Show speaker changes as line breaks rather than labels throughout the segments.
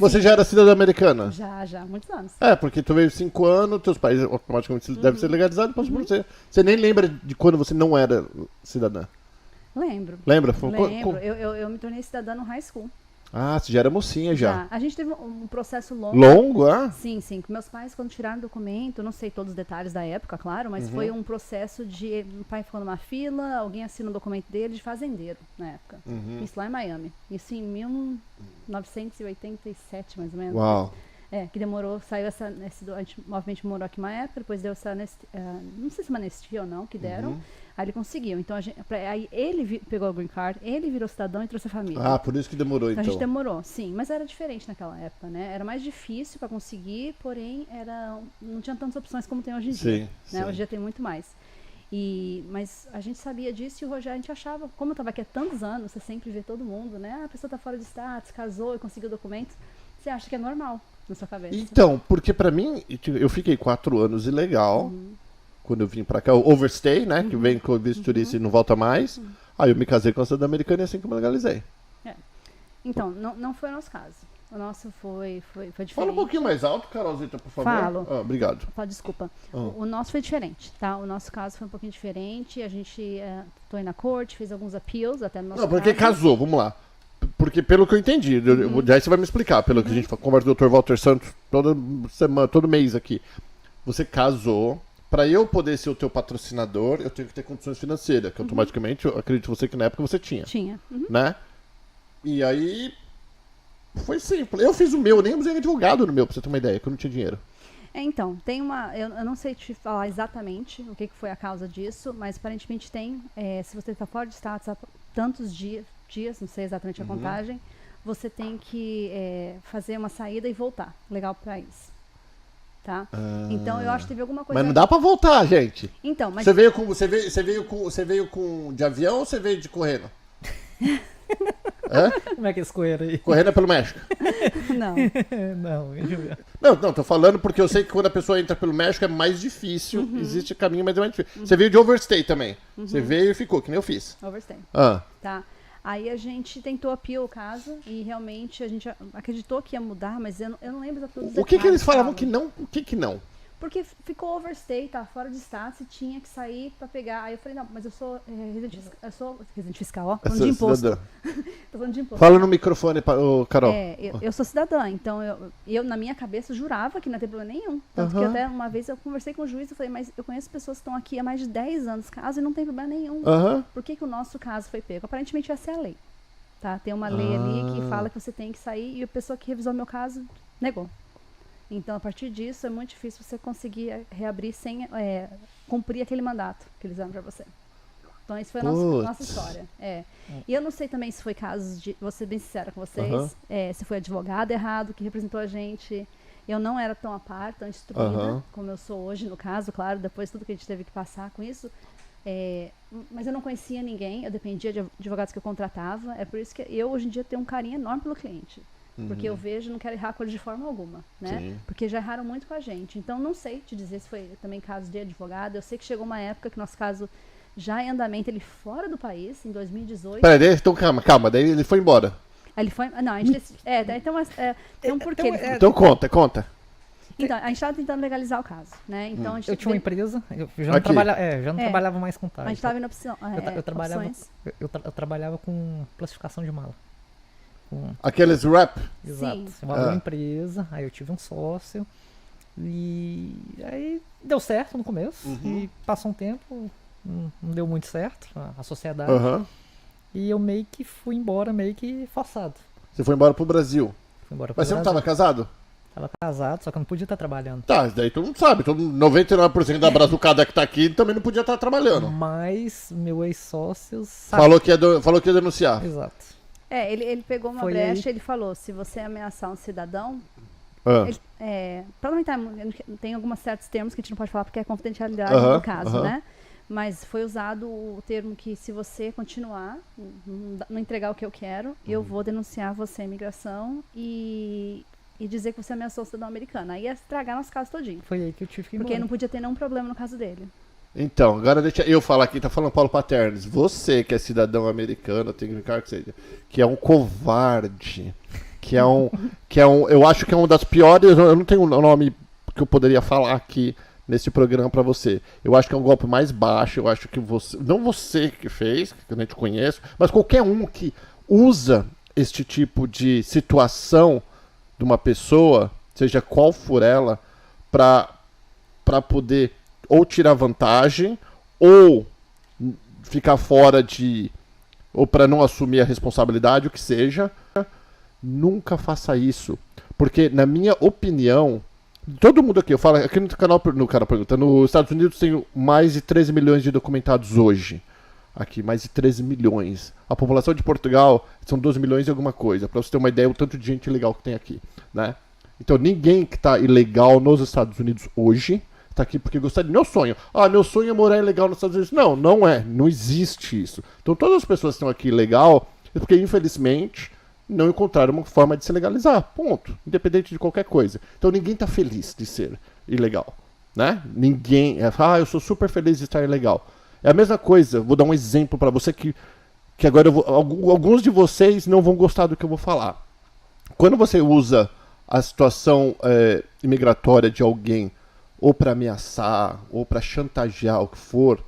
Você já era cidadã americana?
Já, muitos anos.
Porque tu veio 5 anos, teus pais automaticamente devem ser legalizados, por você. Você nem lembra de quando você não era cidadã?
Lembro.
Lembra?
Lembro. Eu me tornei cidadã no high school.
Ah, você já era mocinha já.
A gente teve um processo longo.
Longo, ah?
Sim. Meus pais, quando tiraram o documento, não sei todos os detalhes da época, claro, mas foi um processo de... O pai ficou numa fila, alguém assina o documento dele de fazendeiro, na época. Isso lá em Miami. Isso em 1987, mais ou menos.
Uau.
Que demorou, saiu esse movimento morou aqui uma época, depois deu essa anistia, não sei se uma anistia ou não, que deram. Aí ele conseguiu. Então, aí ele pegou o green card, ele virou cidadão e trouxe a família.
Ah, por isso que demorou, então.
A gente demorou, sim. Mas era diferente naquela época, né? Era mais difícil para conseguir, porém, não tinha tantas opções como tem hoje em dia. Né? Hoje em dia tem muito mais. Mas a gente sabia disso e o Rogério, a gente achava, como eu estava aqui há tantos anos, você sempre vê todo mundo, né? A pessoa está fora de status, casou e conseguiu documentos. Você acha que é normal na sua cabeça.
Então, porque pra mim, eu fiquei 4 anos ilegal. Quando eu vim pra cá, o overstay, né? Que vem com o visto turista e não volta mais. Aí eu me casei com a cidadã americana e assim que eu me legalizei.
Então, não foi o nosso caso. O nosso foi diferente.
Fala um pouquinho mais alto, Carolzita, por favor.
Falo.
Obrigado.
Desculpa. O nosso foi diferente, tá? O nosso caso foi um pouquinho diferente. A gente foi na corte, fez alguns appeals até no nosso
porque
caso.
casou, vamos lá. Porque pelo que eu entendi, daí você vai me explicar, pelo que a gente conversa com o Dr. Walter Santos toda semana, todo mês aqui. Você casou, para eu poder ser o teu patrocinador, eu tenho que ter condições financeiras, que automaticamente, eu acredito você que na época você tinha.
Tinha.
Né? E aí, foi simples. Eu fiz o meu, eu nem usei advogado no meu, pra você ter uma ideia, que eu não tinha dinheiro.
Então, tem eu não sei te falar exatamente o que foi a causa disso, mas aparentemente tem, se você está fora de status há tantos dias, não sei exatamente a contagem, você tem que fazer uma saída e voltar, legal para isso. Tá? Então eu acho que teve alguma coisa.
Mas não dá pra voltar, gente.
Então, mas
você veio de avião ou você veio de correndo?
Como é que eles correram aí?
Correndo é pelo México.
Não.
Não, tô falando porque eu sei que quando a pessoa entra pelo México é mais difícil. Existe caminho, mas é mais difícil. Você veio de overstay também. Você veio e ficou, que nem eu fiz.
Overstay.
Tá.
Aí a gente tentou appeal o caso e realmente a gente acreditou que ia mudar, mas eu não lembro exatamente.
O que eles falavam que não? O que não?
Porque ficou overstay, tá fora de status e tinha que sair pra pegar. Aí eu falei, não, mas eu sou residente fiscal, ó, falando de imposto. Tô falando de imposto.
Fala no microfone, Carol.
Eu sou cidadã, então eu na minha cabeça jurava que não ia ter problema nenhum. Tanto que até uma vez eu conversei com o juiz e falei, mas eu conheço pessoas que estão aqui há mais de 10 anos caso e não tem problema nenhum. Por que o nosso caso foi pego? Aparentemente essa é a lei. Tá? Tem uma lei ali que fala que você tem que sair e a pessoa que revisou meu caso negou. Então, a partir disso, é muito difícil você conseguir reabrir sem cumprir aquele mandato que eles dão para você. Então, isso foi a nossa história. E eu não sei também se foi casos de... Vou ser bem sincera com vocês. Se foi advogado errado que representou a gente. Eu não era tão a par, tão instruída como eu sou hoje, no caso, claro, depois de tudo que a gente teve que passar com isso. Mas eu não conhecia ninguém, eu dependia de advogados que eu contratava. É por isso que eu, hoje em dia, tenho um carinho enorme pelo cliente. Porque eu vejo, não quero errar com ele de forma alguma, né?
Sim.
Porque já erraram muito com a gente. Então, não sei te dizer se foi também caso de advogado. Eu sei que chegou uma época que nosso caso já em andamento, ele fora do país, em 2018.
Peraí, então calma, daí ele foi embora.
Ele foi... Não, a gente... então, tem um porquê.
Então conta.
Então, a gente estava tentando legalizar o caso, né? Então,
eu tinha uma empresa, eu já não trabalhava mais com
A gente estava em opção,
eu trabalhava com classificação de mala.
Aqueles rap?
Exato. Eu abri uma empresa, aí eu tive um sócio e aí deu certo no começo e passou um tempo, não deu muito certo a sociedade e eu meio que fui embora, meio que forçado.
Você foi embora pro Brasil?
Fui embora pro
Mas você
Brasil.
não estava casado?
Tava casado, só que eu não podia estar trabalhando.
Tá, daí todo mundo sabe, 99% da brazucada que tá aqui também não podia estar trabalhando.
Mas meu ex-sócio sabe.
Falou que ia denunciar.
Exato.
Ele pegou uma brecha e ele falou, se você ameaçar um cidadão, para não entrar, tem alguns certos termos que a gente não pode falar porque é confidencialidade no caso, né? Mas foi usado o termo que se você continuar, não entregar o que eu quero, eu vou denunciar você à imigração e dizer que você ameaçou o cidadão americano. Aí ia estragar nosso caso todinho.
Foi aí que eu tive que ir embora.
Porque não podia ter nenhum problema no caso dele.
Então, agora deixa eu falar aqui, tá falando Paulo Paternes. Você que é cidadão americano, tem que ficar que é um covarde. que é um, eu acho que é uma das piores, eu não tenho um nome que eu poderia falar aqui nesse programa pra você. Eu acho que é um golpe mais baixo, eu acho que você, não você que fez, que eu nem te conheço, mas qualquer um que usa este tipo de situação de uma pessoa, seja qual for ela, pra poder ou tirar vantagem, ou ficar fora ou pra não assumir a responsabilidade, o que seja, nunca faça isso. Porque, na minha opinião, todo mundo aqui, eu falo aqui no canal pergunta, nos Estados Unidos tem mais de 13 milhões de documentados hoje. Aqui, mais de 13 milhões. A população de Portugal são 12 milhões e alguma coisa, pra você ter uma ideia do tanto de gente ilegal que tem aqui, né? Então ninguém que tá ilegal nos Estados Unidos hoje tá aqui porque gostaria. Meu sonho. Meu sonho é morar ilegal nos Estados Unidos. Não, não é. Não existe isso. Então todas as pessoas que estão aqui ilegal é porque, infelizmente, não encontraram uma forma de se legalizar. Ponto. Independente de qualquer coisa. Então ninguém tá feliz de ser ilegal, né? Ninguém. Eu sou super feliz de estar ilegal. É a mesma coisa. Vou dar um exemplo pra você que agora alguns de vocês não vão gostar do que eu vou falar. Quando você usa a situação imigratória de alguém ou para ameaçar, ou para chantagear, o que for,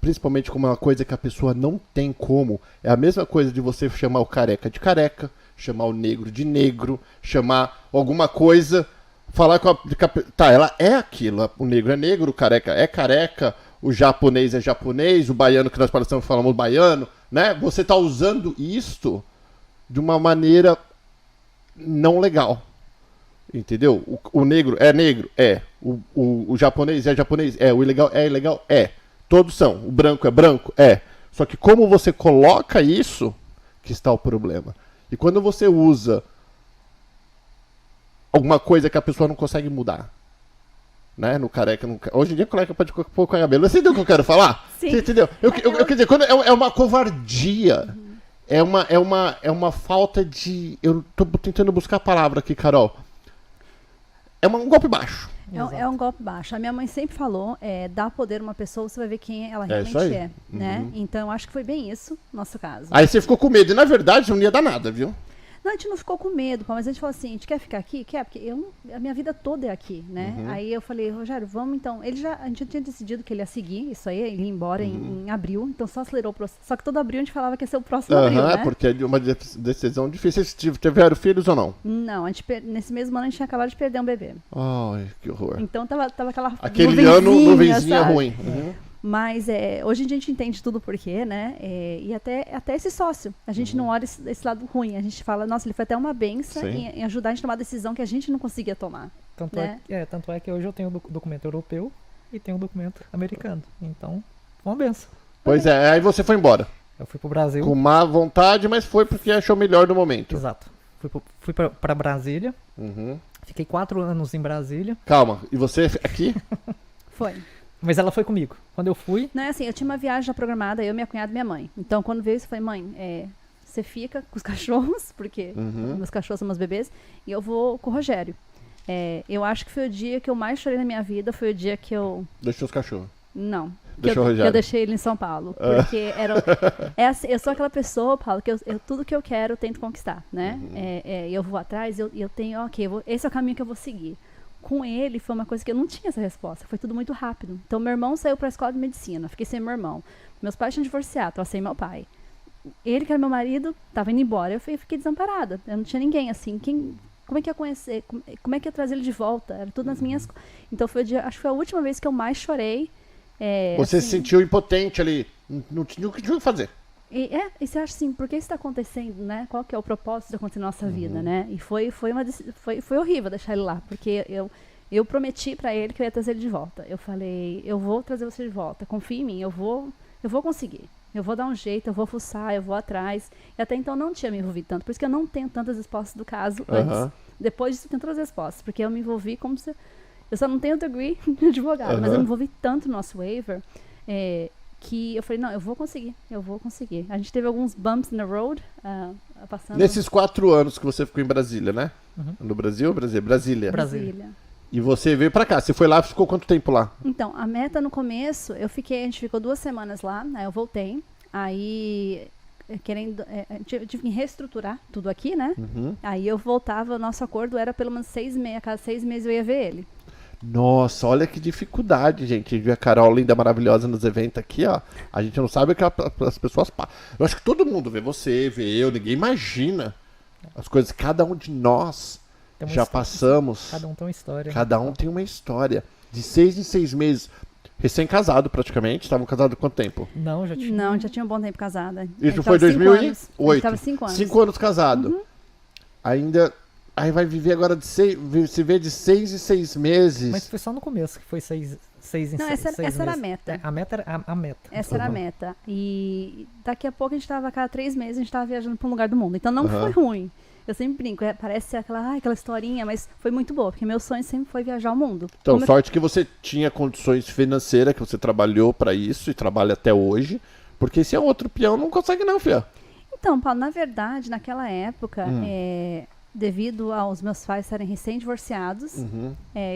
principalmente como uma coisa que a pessoa não tem como, é a mesma coisa de você chamar o careca de careca, chamar o negro de negro, chamar alguma coisa, falar com tá, ela é aquilo, o negro é negro, o careca é careca, o japonês é japonês, o baiano que nós falamos baiano, né? Você tá usando isto de uma maneira não legal. Entendeu? O negro é negro? É. O japonês é japonês? É. O ilegal é ilegal? É. Todos são. O branco é branco? É. Só que como você coloca isso, que está o problema. E quando você usa alguma coisa que a pessoa não consegue mudar, né? No careca, hoje em dia o careca pode pôr com cabelo. Você entendeu o que eu quero falar?
Sim.
Você entendeu? Eu quer dizer, quando é uma covardia. É uma falta de... Eu tô tentando buscar a palavra aqui, Carol. É um golpe baixo.
É um golpe baixo. A minha mãe sempre falou, dá poder a uma pessoa, você vai ver quem ela realmente é. Né? Então, eu acho que foi bem isso, no nosso caso.
Aí você ficou com medo. E, na verdade, não ia dar nada, viu?
Não, a gente não ficou com medo, mas a gente falou assim, a gente quer ficar aqui? Quer, porque a minha vida toda é aqui, né? Aí eu falei, Rogério, vamos então. A gente tinha decidido que ele ia seguir isso aí, ele ia embora em abril, então só acelerou o processo. Só que todo abril a gente falava que ia ser o próximo abril, né?
Porque é uma decisão difícil. Vocês tiveram filhos ou não?
Não, nesse mesmo ano a gente tinha acabado de perder um bebê.
Ai, que horror.
Então tava aquela
aquele ano nuvenzinha ruim.
Mas hoje a gente entende tudo por quê, né? E até esse sócio. A gente não olha esse lado ruim. A gente fala, nossa, ele foi até uma benção em ajudar a gente a tomar uma decisão que a gente não conseguia tomar.
Tanto é que hoje eu tenho o documento europeu e tenho o documento americano. Então, foi uma benção.
Pois é, aí você foi embora.
Eu fui pro Brasil.
Com má vontade, mas foi porque achou melhor no momento.
Exato. Fui pra Brasília. Fiquei 4 anos em Brasília.
Calma, e você aqui?
Foi.
Mas ela foi comigo. Quando eu fui...
Não, é assim, eu tinha uma viagem já programada, eu, minha cunhada e minha mãe. Então, quando veio isso, eu falei, mãe, você fica com os cachorros, porque meus cachorros são meus bebês, e eu vou com o Rogério. Eu acho que foi o dia que eu mais chorei na minha vida, foi o dia que eu...
Deixou os cachorros?
Não.
Deixou o Rogério?
Que eu deixei ele em São Paulo. Porque assim, eu sou aquela pessoa, Paulo, que tudo que eu quero eu tento conquistar, né? Eu vou atrás, eu tenho, esse é o caminho que eu vou seguir. Com ele foi uma coisa que eu não tinha essa resposta, foi tudo muito rápido. Então meu irmão saiu para a escola de medicina, fiquei sem meu irmão. Meus pais tinham divorciado, estava sem meu pai. Ele, que era meu marido, estava indo embora, eu fiquei desamparada. Eu não tinha ninguém assim, como é que ia conhecer, como é que ia trazer ele de volta? Era tudo nas minhas... Então acho que foi a última vez que eu mais chorei.
Você se sentiu impotente ali, não tinha o que fazer.
E você acha assim, por que isso está acontecendo, né? Qual que é o propósito de acontecer na nossa vida, né? E foi horrível deixar ele lá, porque eu prometi para ele que eu ia trazer ele de volta. Eu falei, eu vou trazer você de volta, confia em mim, eu vou conseguir. Eu vou dar um jeito, eu vou fuçar, eu vou atrás. E até então não tinha me envolvido tanto, por isso que eu não tenho tantas respostas do caso antes. Depois disso eu tenho todas as respostas, porque eu me envolvi como se... Eu só não tenho degree de advogado, mas eu me envolvi tanto no nosso waiver... que eu falei, não, eu vou conseguir. A gente teve alguns bumps na road, passando...
Nesses 4 anos que você ficou em Brasília, né? No Brasil? Brasília. E você veio pra cá, você foi lá, ficou quanto tempo lá?
Então, a meta no começo, a gente ficou 2 semanas lá, aí eu voltei, aí querendo, eu tive que reestruturar tudo aqui, né? Aí eu voltava, o nosso acordo era pelo menos 6 meses, a cada 6 meses eu ia ver ele.
Nossa, olha que dificuldade, gente. A gente vê a Carol linda, maravilhosa nos eventos aqui, ó. A gente não sabe o que as pessoas passam. Eu acho que todo mundo vê você, vê eu, ninguém imagina as coisas que cada um de nós já passamos.
Cada um tem uma história.
Cada um tem uma história. De 6 em 6 meses. Recém-casado, praticamente. Estavam casados há quanto tempo?
Não, já tinha
um bom tempo casada.
Isso foi 2008?
Estava 5 anos.
5 anos casado. Ainda... Aí vai viver agora se vê de 6 em 6 meses.
Mas foi só no começo que foi 6 em 6
Não, essa
meses.
era a meta.
A meta era a meta.
Essa era a meta. E daqui a pouco a gente estava, a cada 3 meses, a gente estava viajando para um lugar do mundo. Então não foi ruim. Eu sempre brinco, parece ser aquela historinha, mas foi muito boa, porque meu sonho sempre foi viajar ao mundo.
Então, sorte que você tinha condições financeiras, que você trabalhou para isso e trabalha até hoje, porque esse é outro peão, não consegue não, filha.
Então, Paulo, na verdade, naquela época, devido aos meus pais serem recém-divorciados,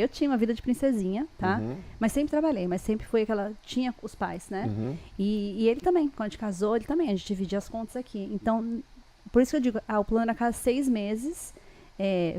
eu tinha uma vida de princesinha, tá? Mas sempre trabalhei, mas sempre foi aquela... Tinha os pais, né? E ele também, quando a gente casou, ele também, a gente dividia as contas aqui. Então... Por isso que eu digo, o plano era cada 6 meses.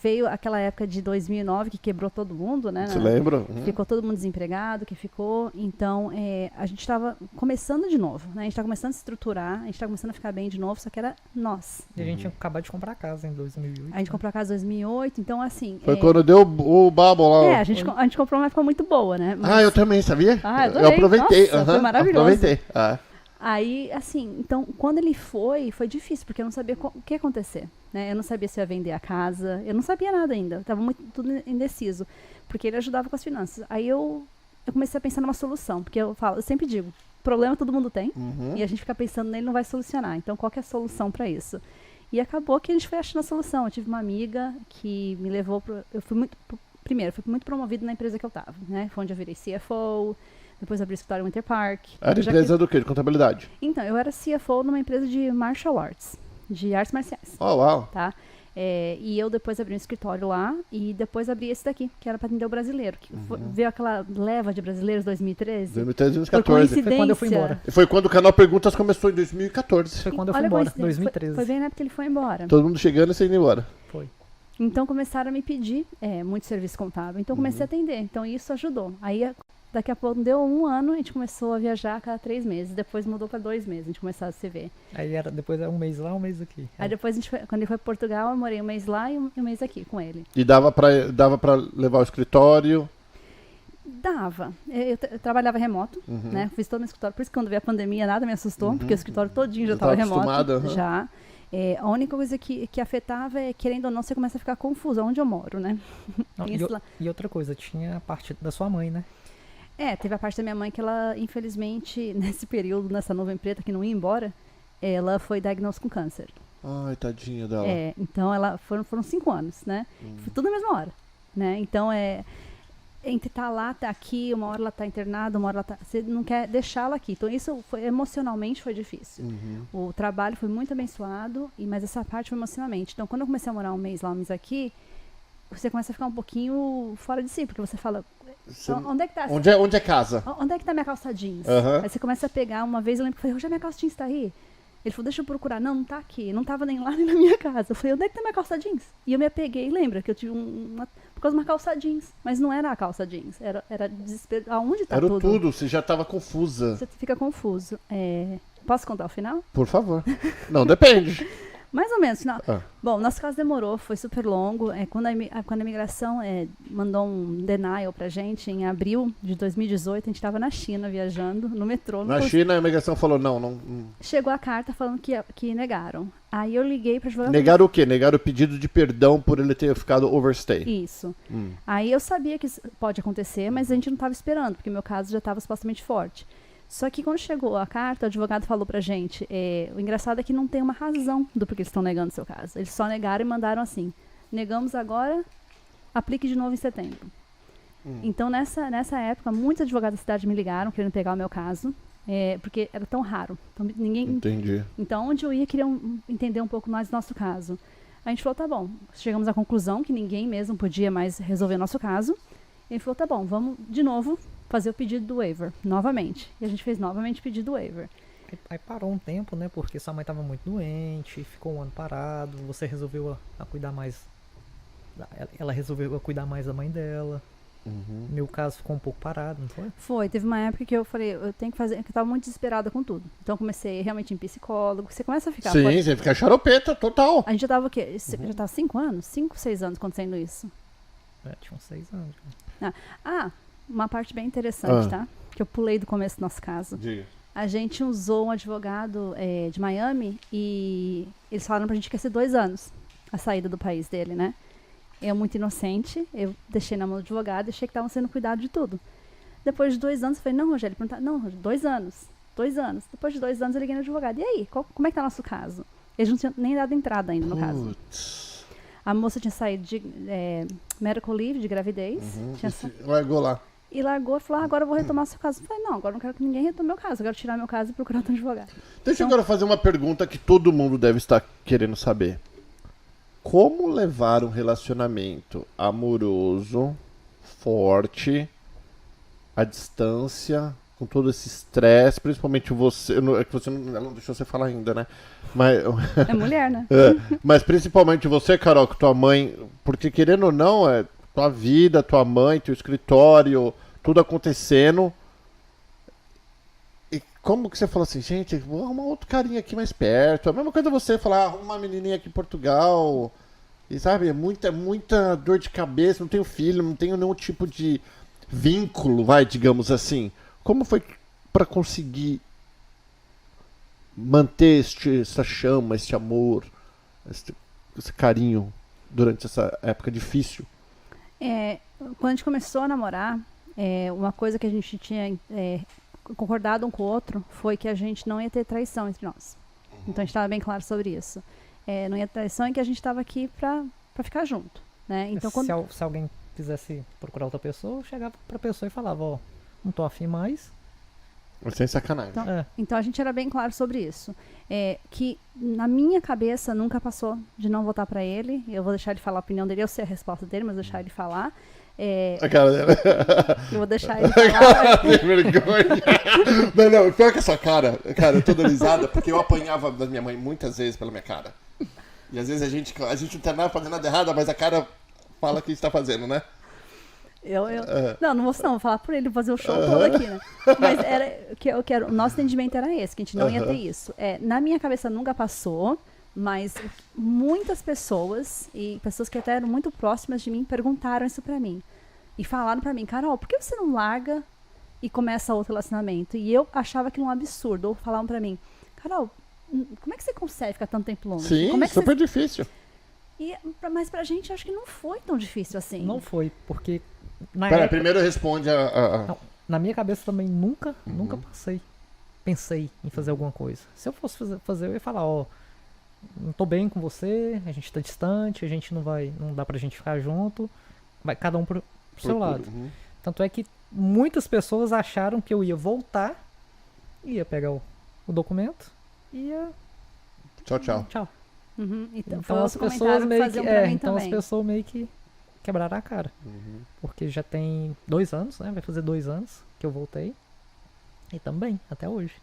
Veio aquela época de 2009 que quebrou todo mundo, né?
Você lembra?
Ficou todo mundo desempregado, que ficou. Então, a gente estava começando de novo, né? A gente estava começando a se estruturar, a gente estava começando a ficar bem de novo, só que era nós.
E a gente tinha acabado de comprar a casa em 2008.
A gente comprou a casa em 2008, então assim...
Foi quando deu o babo lá.
A gente comprou uma época muito boa, né?
Mas... eu também, sabia?
Eu
aproveitei.
Nossa, foi maravilhoso.
Aproveitei.
Aí, assim, então, quando ele foi difícil, porque eu não sabia o que ia acontecer, né? Eu não sabia se eu ia vender a casa, eu não sabia nada ainda, estava tudo indeciso, porque ele ajudava com as finanças. Aí eu comecei a pensar numa solução, porque eu sempre digo, problema todo mundo tem, e a gente fica pensando nele não vai solucionar, então qual que é a solução para isso? E acabou que a gente foi achando a solução. Eu tive uma amiga que me levou primeiro, fui muito promovida na empresa que eu estava, né? Foi onde eu virei CFO, depois abri o escritório Winter Park.
Era empresa do quê? De contabilidade?
Então, eu era CFO numa empresa de martial arts, de artes marciais.
Oh, uau!
Tá? E eu depois abri um escritório lá e depois abri esse daqui, que era para atender o brasileiro. Que veio aquela leva de brasileiros 2013.
2013 e 2014.
Foi quando eu fui embora.
Foi quando o canal Perguntas começou em 2014.
Foi quando eu fui embora, 2013.
Foi bem na época que ele foi embora.
Todo mundo chegando e você indo embora.
Foi.
Então começaram a me pedir muito serviço contábil. Então comecei a atender. Então isso ajudou. Aí daqui a pouco deu 1 ano, a gente começou a viajar a cada 3 meses. Depois mudou para 2 meses, a gente começou a se ver.
Aí depois era 1 mês lá, 1 mês aqui.
Aí depois, quando ele foi para Portugal, eu morei 1 mês lá e um mês aqui com ele.
E dava pra levar o escritório?
Dava. Eu trabalhava remoto, né? Fiz todo o meu escritório. Por isso que quando veio a pandemia nada me assustou, porque o escritório todinho já estava remoto. Já. A única coisa que afetava é, querendo ou não, você começa a ficar confuso onde eu moro, né?
Não, e outra coisa, tinha a parte da sua mãe, né?
Teve a parte da minha mãe que ela, infelizmente, nesse período, nessa nuvem preta que não ia embora, ela foi diagnosticada com câncer.
Ai, tadinha dela.
Então foram 5 anos, né? Foi tudo na mesma hora, né? Então entre estar lá, estar aqui, uma hora ela está internada, uma hora ela tá... Você não quer deixá-la aqui. Então isso emocionalmente foi difícil. O trabalho foi muito abençoado, mas essa parte foi emocionalmente. Então quando eu comecei a morar 1 mês lá, 1 mês aqui, você começa a ficar um pouquinho fora de si, porque você fala... Onde é que tá?
Onde é casa?
Onde é que tá minha calça jeans? Aí você começa a pegar, uma vez eu lembro que eu falei, já minha calça jeans tá aí? Ele falou, deixa eu procurar. Não tá aqui. Não tava nem lá nem na minha casa. Eu falei, onde é que tá minha calça jeans? E eu me apeguei, lembra que eu tive por causa de uma calça jeans. Mas não era a calça jeans, era desespero. Aonde tá tudo?
Era tudo, você já tava confusa.
Você fica confuso. Posso contar o final?
Por favor. Não, depende.
Mais ou menos. Bom, nosso caso demorou, foi super longo. Quando a imigração mandou um denial pra gente, em abril de 2018, a gente estava na China viajando, no metrô.
Na China, a imigração falou não.
Chegou a carta falando que negaram. Aí eu liguei pra advogado.
Negaram o quê? Negaram o pedido de perdão por ele ter ficado overstay.
Isso. Aí eu sabia que isso pode acontecer, mas a gente não estava esperando, porque meu caso já estava supostamente forte. Só que quando chegou a carta, o advogado falou pra gente, o engraçado é que não tem uma razão do porquê eles estão negando o seu caso. Eles só negaram e mandaram assim, negamos agora, aplique de novo em setembro. Então, nessa época, muitos advogados da cidade me ligaram, querendo pegar o meu caso, porque era tão raro. Então,
Entendi.
Então, onde eu ia, queriam entender um pouco mais do nosso caso. A gente falou, tá bom. Chegamos à conclusão que ninguém mesmo podia mais resolver o nosso caso. Ele falou, tá bom, vamos de novo fazer o pedido do waiver, novamente. E a gente fez novamente o pedido do waiver.
Aí parou um tempo, né? Porque sua mãe tava muito doente, ficou um ano parado, você resolveu a cuidar mais. Ela resolveu cuidar mais da mãe dela.
Uhum.
Meu caso ficou um pouco parado, não foi?
Foi, teve uma época que eu falei, eu tenho que fazer, que eu tava muito desesperada com tudo. Então eu comecei realmente em psicólogo, você começa a ficar...
Sim, você fica xaropeta, total.
A gente já tava o quê? Já tava 5 anos? 5, 6 anos acontecendo isso.
Tinha uns 6 anos.
Uma parte bem interessante, tá? Que eu pulei do começo do nosso caso.
Diga.
A gente usou um advogado de Miami e eles falaram pra gente que ia ser 2 anos a saída do país dele, né? Eu, muito inocente, eu deixei na mão do advogado e achei que estavam sendo cuidado de tudo. Depois de 2 anos, eu falei, não, Rogério, não, 2 anos. 2 anos. Depois de 2 anos, eu liguei no advogado. E aí, como é que tá o nosso caso? Eles não tinham nem dado entrada ainda no caso. A moça tinha saído de medical leave, de gravidez.
Largou lá.
E largou e falou, agora eu vou retomar seu caso. Eu falei, não, agora eu não quero que ninguém retome meu caso. Eu quero tirar meu caso e procurar outro advogado.
Deixa eu agora fazer uma pergunta que todo mundo deve estar querendo saber. Como levar um relacionamento amoroso, forte, à distância, com todo esse estresse, principalmente você... É que você ela não deixou você falar ainda, né? Mas,
é mulher, né?
Mas principalmente você, Carol, com tua mãe, porque querendo ou não, é tua vida, tua mãe, teu escritório, tudo acontecendo. E como que você falou assim, gente, vou arrumar outro carinha aqui mais perto. A mesma coisa você falar, arruma uma menininha aqui em Portugal. E sabe, é muita dor de cabeça, não tenho filho, não tenho nenhum tipo de vínculo, digamos assim. Como foi para conseguir manter essa chama, esse amor, esse carinho durante essa época difícil?
Quando a gente começou a namorar, uma coisa que a gente tinha concordado um com o outro foi que a gente não ia ter traição entre nós. Então a gente estava bem claro sobre isso. Não ia ter traição e que a gente estava aqui pra ficar junto, né? Então,
se alguém quisesse procurar outra pessoa, eu chegava pra pessoa e falava, não tô afim mais.
Sem sacanagem.
Então a gente era bem claro sobre isso. Que na minha cabeça nunca passou de não votar pra ele. Eu vou deixar ele falar a opinião dele, eu sei a resposta dele, mas vou deixar ele falar.
A cara dela.
Eu vou deixar ele falar.
Tem vergonha. Não, pior que essa cara, eu tô dando risada, porque eu apanhava da minha mãe muitas vezes pela minha cara. E às vezes a gente não tá fazendo nada errado, mas a cara fala o que está fazendo, né?
Não vou falar por ele, vou fazer o show todo aqui, né? Mas o nosso entendimento era esse, que a gente não ia ter isso. Na minha cabeça nunca passou, mas muitas pessoas, e pessoas que até eram muito próximas de mim, perguntaram isso pra mim. E falaram pra mim, Carol, por que você não larga e começa outro relacionamento? E eu achava aquilo um absurdo. Ou falavam pra mim, Carol, como é que você consegue ficar tanto tempo longe?
Sim,
como é que
super difícil.
Mas pra gente, acho que não foi tão difícil assim.
Não foi, porque...
Primeiro responde
Não, na minha cabeça também nunca pensei em fazer alguma coisa. Se eu fosse fazer eu ia falar, não tô bem com você, a gente tá distante, a gente não dá pra gente ficar junto, vai cada um pro seu lado. Tanto é que muitas pessoas acharam que eu ia voltar, ia pegar o documento e ia...
Tchau.
Então as pessoas
meio que quebraram a cara. Porque já tem 2 anos, né? Vai fazer 2 anos que eu voltei. E também, até hoje.